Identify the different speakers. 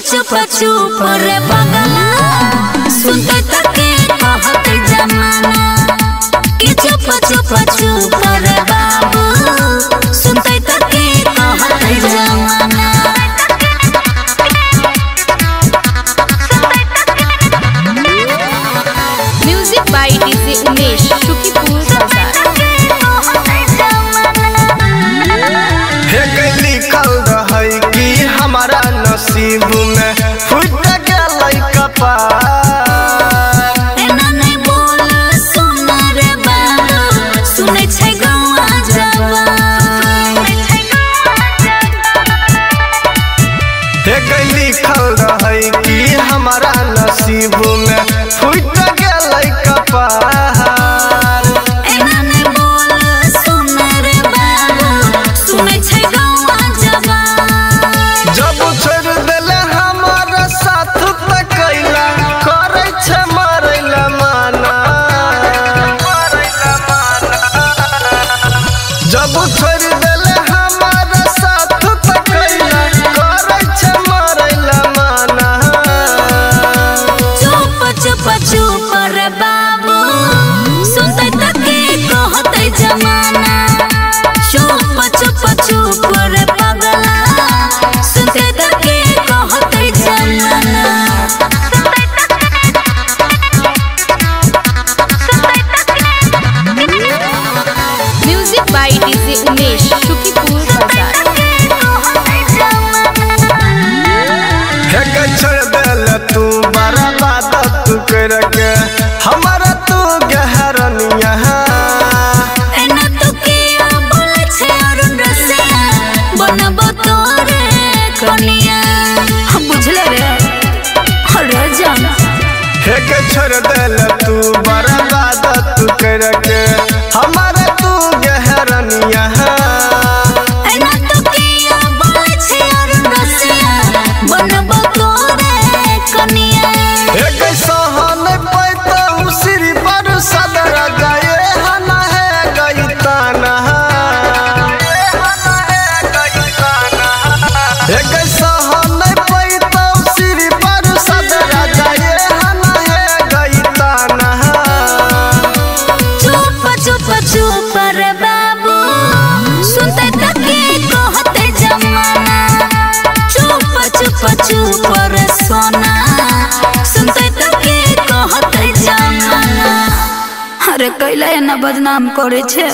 Speaker 1: चुप चुप रे पगला सुनते तके कहत जमाना कि चुप चुप चुप रे बाबू सुनते तके कहत जमाना।
Speaker 2: Music by DJ Umesh Shukipur Bazar.
Speaker 3: लिखल रहे कि हमारा नसीब में फूट गई कपार।
Speaker 1: एना नहीं बोल सुन रे बाबू सुनै छै गौआ जवान।
Speaker 3: लिखल रहे कि हमारा नसीब में फूट गई कपार।
Speaker 1: एना नहीं बोल सुन रे बाबू सुनै छै गौआ जवान।
Speaker 3: जब छोड़ देले हमारा साथ तक कैला करे छे मरैला माना। जब छोड़ देले हमारा साथ तक कैला करे छे मरैला माना।
Speaker 1: चुप चुप चुप रे बाबू सुनते तके कहत जमाना। चुप चुप चुप रे पगला सुनते तके कहत जमाना।
Speaker 2: Music by DJ Umesh Shukipur Bazar.
Speaker 3: छोड़ देले तू बर्बाद तू करके हमारा तू गहरनिया।
Speaker 1: एना तो किया बोले छे अरुण रसिया बनबो तोरे कनिया। हम बुझले रे अरे जान
Speaker 3: छोड़ देले तू बर्बाद तू करके हमारा तू गहरनिया।
Speaker 1: एना तो किया बोले छे अरुण रसिया बनबो तोरे कनिया।
Speaker 3: सहन पैता सिरी पर सदर गए हना है गई ताना। सहन पैता सिरी पर सदर गए हना है गई ताना।
Speaker 1: चुप चुप चुप रे बाबू सुनते तके कहत जमाना। चुप चुप चुप रे सोना सुनते तके कहत जमाना। अरे कैला एना बदनाम करे छे।